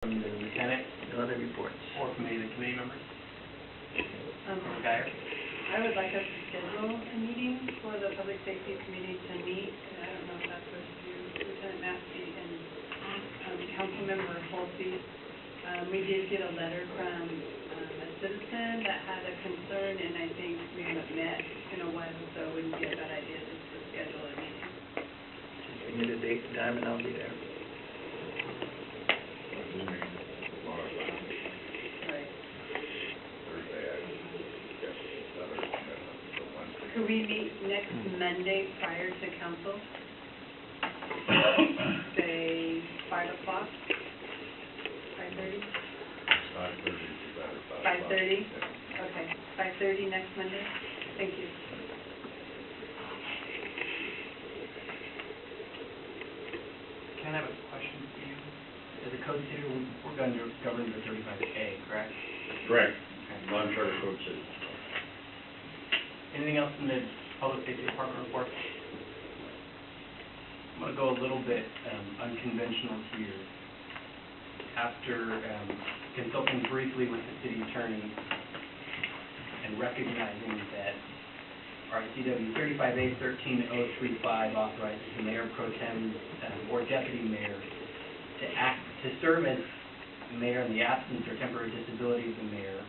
from the lieutenant, No other reports. or from any of the committee members? Guier? I would like us to schedule a meeting for the Public Safety Committee to meet, and I don't know if that's what you, Lieutenant Maskey and Councilmember Holsey. We did get a letter from a citizen that had a concern, and I think we haven't met in a while, so it wouldn't be a bad idea just to schedule a meeting. Just give me the date and time and I'll be there. Could we meet next Monday prior to council? Say 5 o'clock? 5:30? 5:30? Okay, 5:30 next Monday? Thank you. Can I have a question for you? As a code city, we're going to govern under 35A, correct? Correct. Okay. Non-charter code city. Anything else in the Public Safety Department report? I'm going to go a little bit unconventional here. After consulting briefly with the city attorney and recognizing that RCW 35A 13035 authorizes the mayor pro tem or deputy mayor to serve as mayor in the absence or temporary disability of the mayor,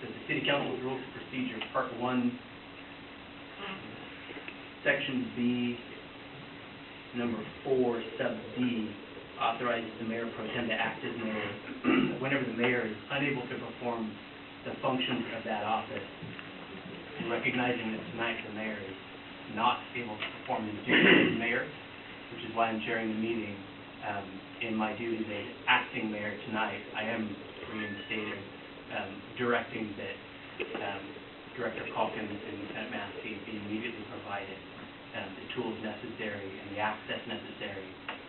that the City Council's Rules of Procedure, Part 1, Section B, Number 4, Sub D, authorizes the mayor pro tem to act as mayor whenever the mayor is unable to perform the functions of that office. And recognizing that tonight the mayor is not able to perform his duties as mayor, which is why I'm chairing the meeting. In my duties as acting mayor tonight, I am reinstated, directing that Director Calkins and Lieutenant Maskey be immediately provided the tools necessary and the access necessary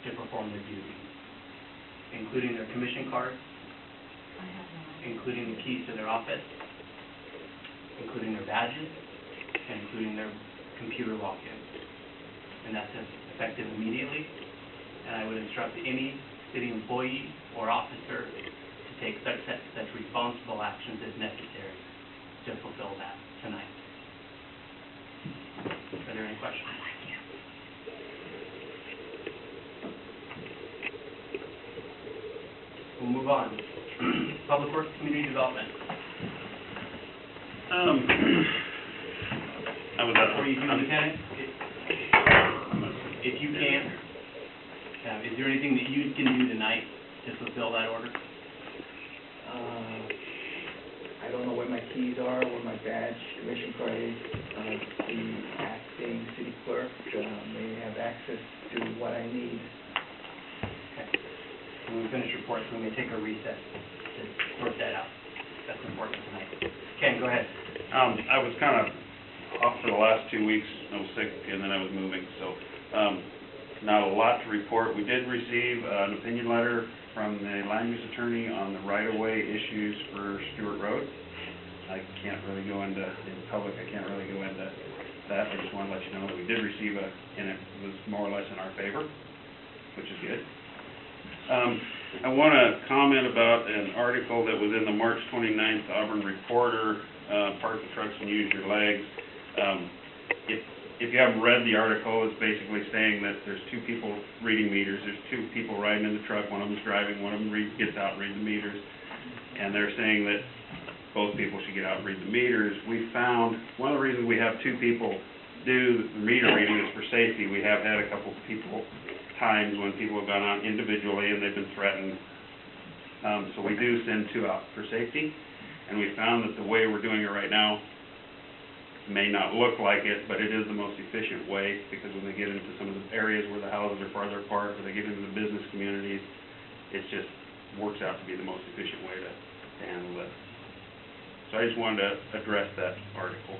to perform their duties, including their commission cards, including the keys to their office, including their badges, and including their computer logins. And that's effective immediately. And I would instruct any city employee or officer to take such responsible actions as necessary to fulfill that tonight. Are there any questions? We'll move on. Public Works Community Development. Before you do, Lieutenant, if you can, is there anything that you can do tonight to fulfill that order? I don't know where my keys are, where my badge, commission card is. The acting city clerk may have access to what I need. Okay. When we finish reports, we may take a recess to sort that out. That's important tonight. Ken, go ahead. I was kind of off for the last 2 weeks. I was sick, and then I was moving, so not a lot to report. We did receive an opinion letter from the land use attorney on the right-of-way issues for Stewart Road. I can't really go into, in public, I can't really go into that. I just want to let you know that we did receive and it was more or less in our favor, which is good. I want to comment about an article that was in the March 29th Auburn Reporter, Park the Trucks and Use Your Legs. If you haven't read the article, it's basically saying that there's two people reading meters. There's two people riding in the truck. One of them's driving. One of them gets out and reads the meters. And they're saying that both people should get out and read the meters. We found one of the reasons we have two people do the meter reading is for safety. We have had a couple times when people have gone out individually and they've been threatened. So we do send two out for safety. And we found that the way we're doing it right now may not look like it, but it is the most efficient way, because when they get into some of the areas where the houses are farther apart, or they get into the business communities, it just works out to be the most efficient way to handle it. So I just wanted to address that article.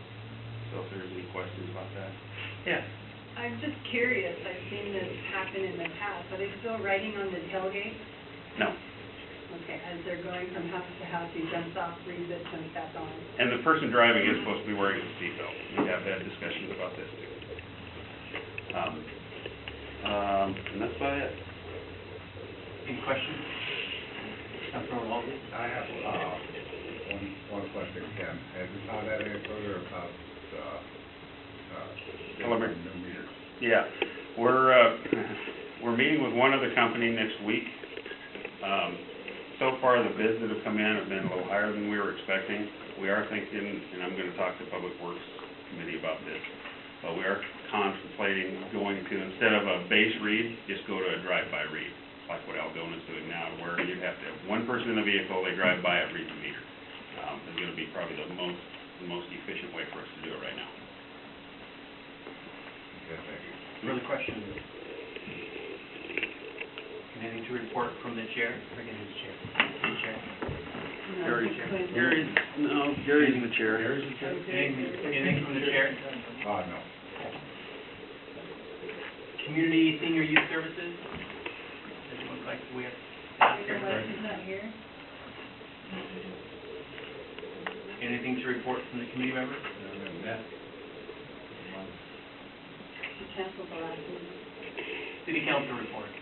So if there's any questions about that. Yeah. I'm just curious, I've seen this happen in the past. Are they still riding on the tailgate? No. Okay, as they're going from house to house, he jumps off, reads it, jumps back on. And the person driving is supposed to be wearing a seatbelt. We have had discussions about this too. And that's about it. Any questions? I have, one question, Ken. Have you found out any further about, Telemetry. new meters? Yeah, we're meeting with one other company next week. So far, the bids that have come in have been a little higher than we were expecting. We are thinking, and I'm gonna talk to Public Works Committee about this, but we are contemplating going to, instead of a base read, just go to a drive-by read, like what Algona's doing now, where you have to have one person in the vehicle, they drive by it, read the meter. It's gonna be probably the most efficient way for us to do it right now. Okay, thank you. Further questions? Anything to report from the chair? Again, his chair. His chair. Gary's Gary's the chair. Anything from the chair? No. Community Senior Youth Services? Doesn't look like we have staff here. He's not here. Anything to report from the committee members? He canceled the last meeting. City Council report.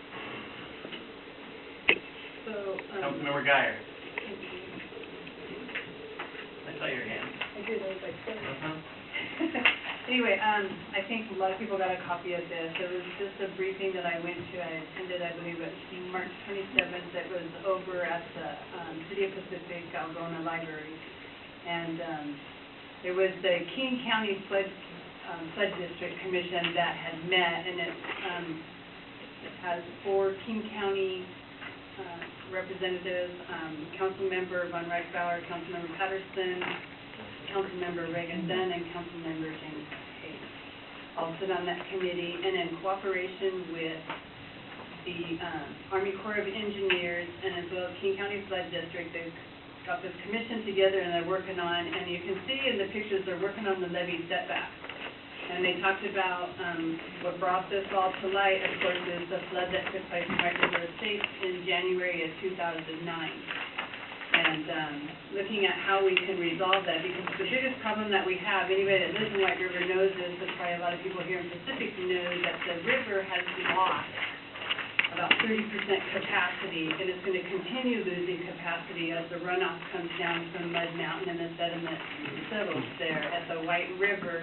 So, Councilmember Guier. I saw your hand. I did, I was like, "Sorry." Uh-huh. Anyway, I think a lot of people got a copy of this. It was just a briefing that I went to. I attended, I believe, it was March 27th. It was over at the City of Pacific Algona Library. And it was the King County Flood District Commission that had met, and it has 4 King County representatives, Councilmember Von Reichbauer, Councilmember Patterson, Councilmember Reagan Dunn, and Councilmember James Hayes. All sit on that committee, and in cooperation with the Army Corps of Engineers and as well as King County Flood District, they've got this commission together and they're working on, and you can see in the pictures, they're working on the levee setbacks. And they talked about what brought this all to light, of course, is the flood that took place in White River Estates in January of 2009. And looking at how we can resolve that, because the biggest problem that we have, anybody that lives in White River knows this, but probably a lot of people here in Pacific know that the river has lost about 30% capacity, and it's going to continue losing capacity as the runoff comes down from Mud Mountain and the sediment settles there at the White River.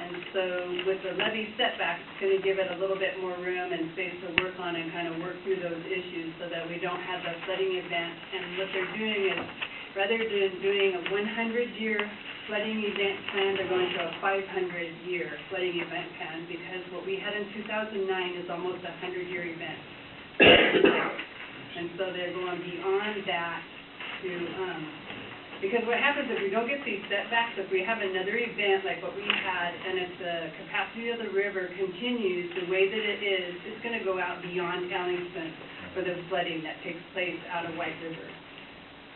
And so with the levee setbacks, it's going to give it a little bit more room and space to work on and kind of work through those issues so that we don't have the flooding event. And what they're doing is, rather than doing a 100-year flooding event plan, they're going to a 500-year flooding event plan, because what we had in 2009 is almost a 100-year event. And so they're going beyond that to, because what happens if we don't get these setbacks, if we have another event like what we had, and if the capacity of the river continues the way that it is, it's going to go out beyond Ellington for the flooding that takes place out of White River.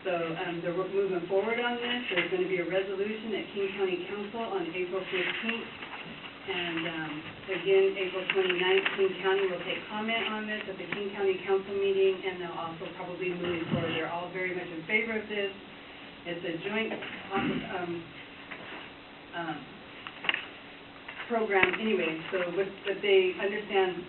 So they're moving forward on this. There's going to be a resolution at King County Council on April 15th. And again, April 29th, King County will take comment on this at the King County Council meeting, and they'll also probably move forward. They're all very much in favor of this. It's a joint program anyway, but they understand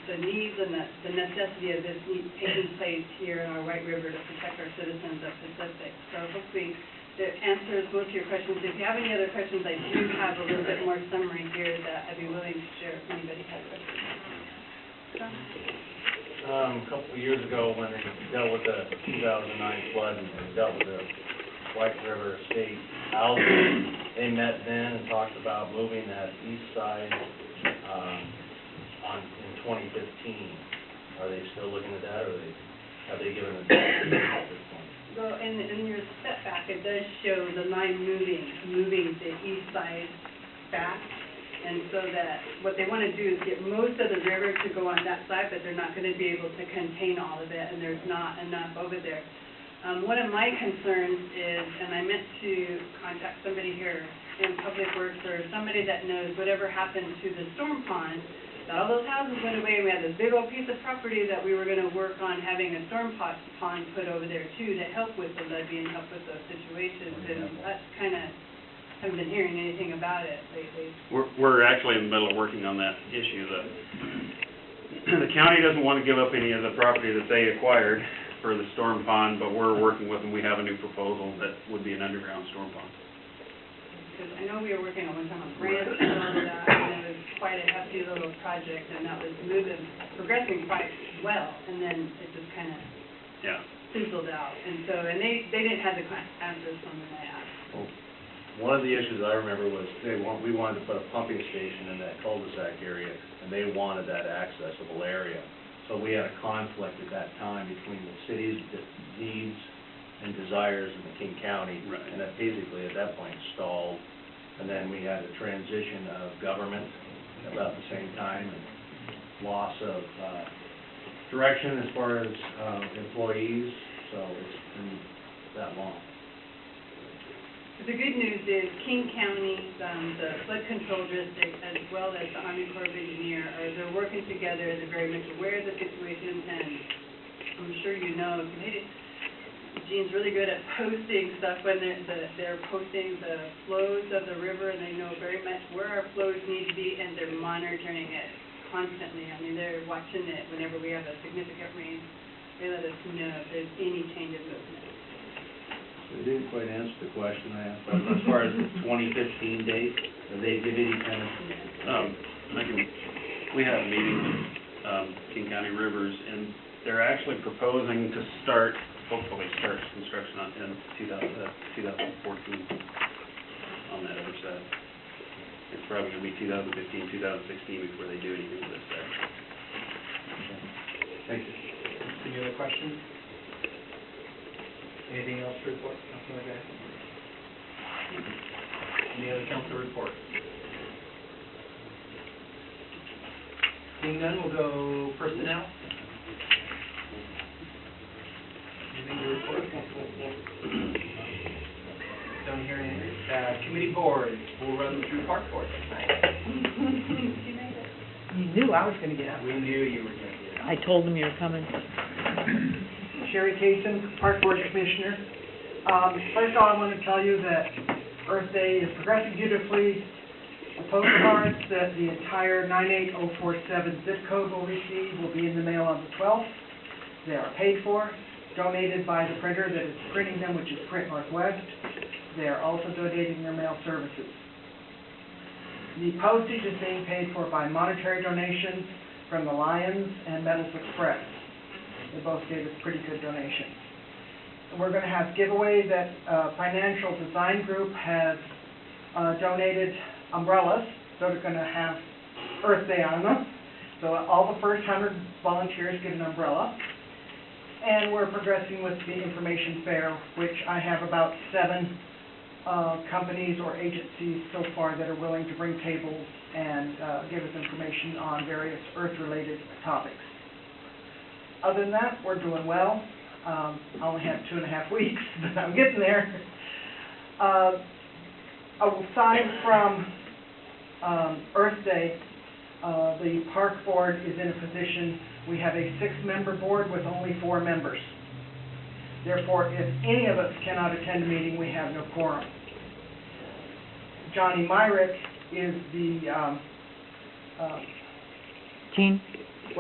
the needs and the necessity of this taking place here in our White River to protect our citizens of Pacific. So hopefully that answers most of your questions. If you have any other questions, I do have a little bit more summary here that I'd be willing to share if anybody has questions. A couple of years ago, when they dealt with the 2009 flood and dealt with the White River State Algae, they met then and talked about moving that east side in 2015. Are they still looking at that, or have they given a date at this point? Well, in your setback, it does show the line moving the east side back. And so that what they want to do is get most of the river to go on that side, but they're not going to be able to contain all of it, and there's not enough over there. One of my concerns is, and I meant to contact somebody here in Public Works or somebody that knows whatever happened to the storm pond, that all those houses went away, and we had this big old piece of property that we were going to work on having a storm pond put over there too to help with the levee and help with those situations, and that's kind of, haven't been hearing anything about it lately. We're actually in the middle of working on that issue. The county doesn't want to give up any of the property that they acquired for the storm pond, but we're working with them. We have a new proposal that would be an underground storm pond. Because I know we were working on one time on grants and all of that, and it was quite a hefty little project, and that was progressing quite well, and then it just kind of Yeah. fizzled out. And so, and they didn't have the answers from when I asked. One of the issues I remember was we wanted to put a pumping station in that cul-de-sac area, and they wanted that accessible area. So we had a conflict at that time between the city's needs and desires in the King County. Right. And that basically at that point stalled. And then we had a transition of government about the same time, and loss of direction as far as employees, so it's been that long. The good news is King County, the flood control district, as well as the Army Corps of Engineers, they're working together. They're very much aware of the situation, and I'm sure you know, Gene's really good at posting stuff when they're posting the flows of the river, and they know very much where our flows need to be, and they're monitoring it constantly. I mean, they're watching it whenever we have a significant rain. They let us know if there's any change of movement. They didn't quite answer the question I asked, but as far as the 2015 date, did they give any kind of... We had a meeting with King County Rivers, and they're actually proposing to hopefully start construction in 2014 on that other side. It's probably going to be 2015, 2016 before they do anything to this side. Thank you. Any other questions? Anything else to report, Councilor Guier? Any other council reports? Seeing none, we'll go personnel. Anything to report? Don't hear anything. Committee board, we'll run through park board tonight. You knew I was going to get up. We knew you were going to get it. I told them you were coming. Sherry Cason, Park Board Commissioner. First of all, I want to tell you that Earth Day is progressing beautifully. The postcards that the entire 98047 zip code will receive will be in the mail on the 12th. They are paid for, donated by the printer that is printing them, which is Print Northwest. They are also donating their mail services. The postage is being paid for by monetary donations from the Lions and Metals Express. They both gave us pretty good donations. We're going to have giveaway that Financial Design Group has donated umbrellas, so they're going to have Earth Day on them. So all the first 100 volunteers get an umbrella. And we're progressing with the information fair, which I have about 7 companies or agencies so far that are willing to bring tables and give us information on various Earth-related topics. Other than that, we're doing well. I only have 2.5 weeks, but I'm getting there. Aside from Earth Day, the Park Board is in a position, we have a 6-member board with only 4 members. Therefore, if any of us cannot attend a meeting, we have no quorum. Johnny Myrick is the Gene,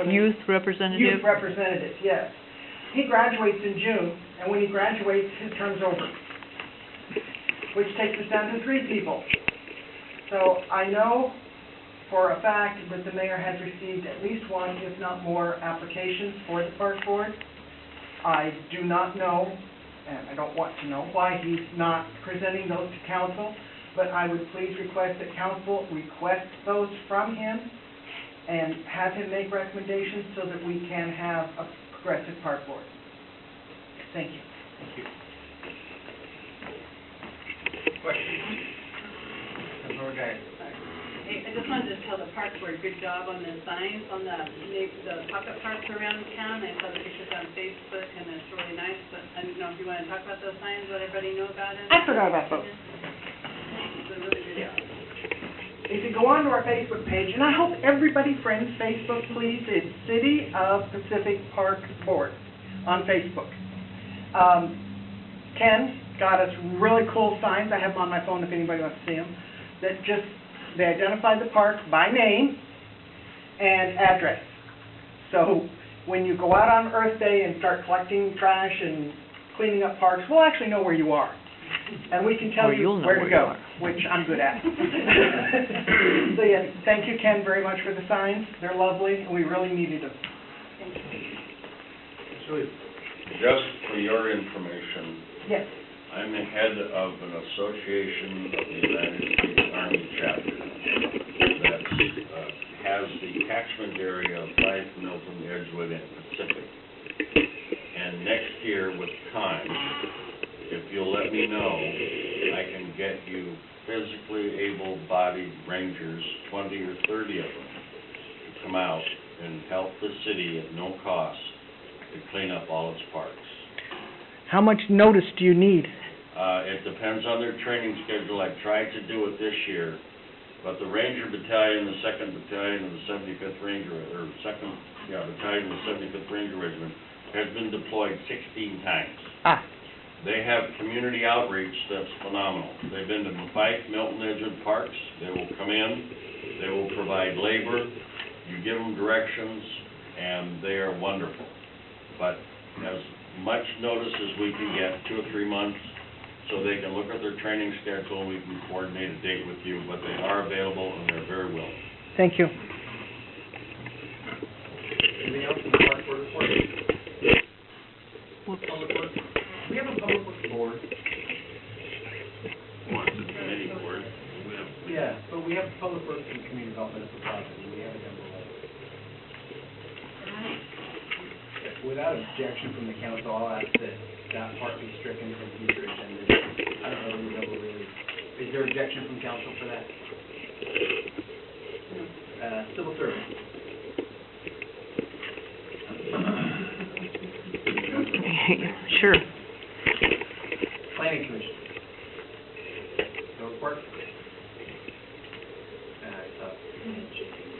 youth representative? Youth representative, yes. He graduates in June, and when he graduates, his term's over, which takes us down to 3 people. So I know for a fact that the mayor has received at least 1, if not more, applications for the Park Board. I do not know, and I don't want to know, why he's not presenting those to council, but I would please request that council request those from him and have him make recommendations so that we can have a progressive park board. Thank you. Thank you. Questions? Councilor Guier. Hey, I just wanted to tell the park board, good job on the signs on the pocket parks around town. I saw the pictures on Facebook, and it's really nice, but I don't know if you want to talk about those signs, let everybody know about it. I forgot about those. It's a really good job. If you go onto our Facebook page, and I hope everybody friends Facebook, please, it's City of Pacific Park Board on Facebook. Ken got us really cool signs. I have them on my phone if anybody wants to see them. They identify the park by name and address. So when you go out on Earth Day and start collecting trash and cleaning up parks, we'll actually know where you are. And we can tell Or you you'll know where to where go, you are. which I'm good at. So yeah, thank you, Ken, very much for the signs. They're lovely, and we really needed them. Just for your information, Yes. I'm the head of an association of the United States Army chapter that has the catchment area of Fife, Milton, Edgewood, and Pacific. And next year, with time, if you'll let me know, I can get you physically able-bodied rangers, 20 or 30 of them, to come out and help the city at no cost to clean up all its parks. How much notice do you need? It depends on their training schedule. I tried to do it this year, but the Ranger Battalion, the 2nd Battalion of the 75th Ranger, or Battalion of the 75th Ranger Regiment, has been deployed 16 times. They have community outreach that's phenomenal. They've been to Fife, Milton, Edgewood parks. They will come in, they will provide labor, you give them directions, and they are wonderful. But as much notice as we can get, 2 or 3 months, so they can look at their training schedule, and we can coordinate a date with you, but they are available and they're very willing. Thank you. Anything else in the park board report? Whoops. Public works? We have a public works board. Committee board. Yeah, but we have public works and community development as a project, and we haven't done that. Without objection from the council, I'll ask that that part be stricken from future agendas. I don't know, we never really, Is there objection from council for that? civil service. Sure. Planning commission. No report?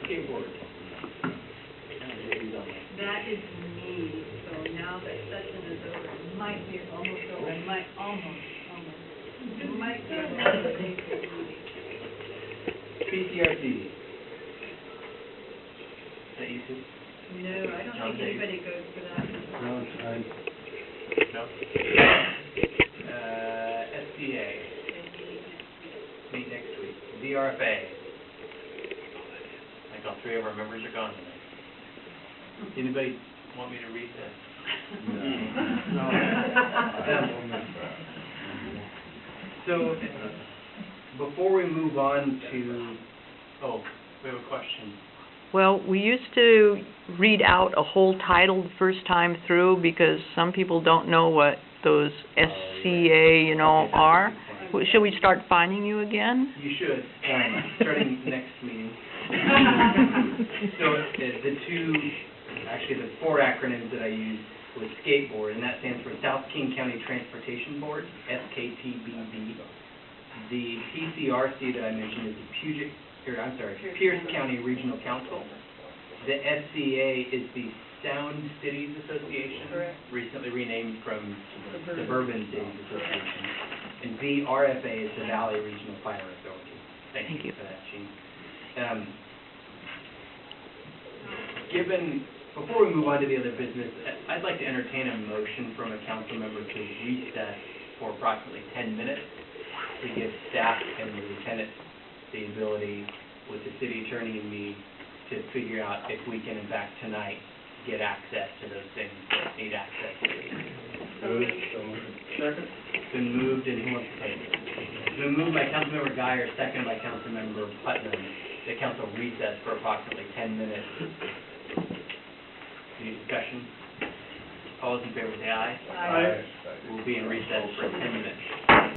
Skateboard. That is me, so now that session is over, it might be almost over, it might almost. It might be over, PCRC. Is that you, Sue? No, I don't think anybody goes for that. No, it's fine. No? SCA. Meet next week. VRFA. Like all 3 of our members are gone tonight. Anybody want me to read this? No. So, before we move on to, we have a question. Well, we used to read out a whole title the first time through because some people don't know what those SCA, are. Should we start finding you again? You should, starting next meeting. So, the 4 acronyms that I used was skateboard, and that stands for South King County Transportation Board, SKTBB. The PCRC that I mentioned is the Pierce County Regional Council. The SCA is the Sound Cities Association, Correct. recently renamed from Suburban Cities Association. And VRFA is the Valley Regional Fire Authority. Thank you for that, Gene. Before we move on to the other business, I'd like to entertain a motion from a council member to recess for approximately 10 minutes to give staff and the lieutenant the ability, with the city attorney and me, to figure out if we can, in fact, tonight, get access to those things that need access. Second? It's been moved, and who wants to take it? It's been moved by Councilmember Guier, seconded by Councilmember Putnam, that council recess for approximately 10 minutes. Any discussion? All those in favor say aye. Aye. We'll be in recess for 10 minutes.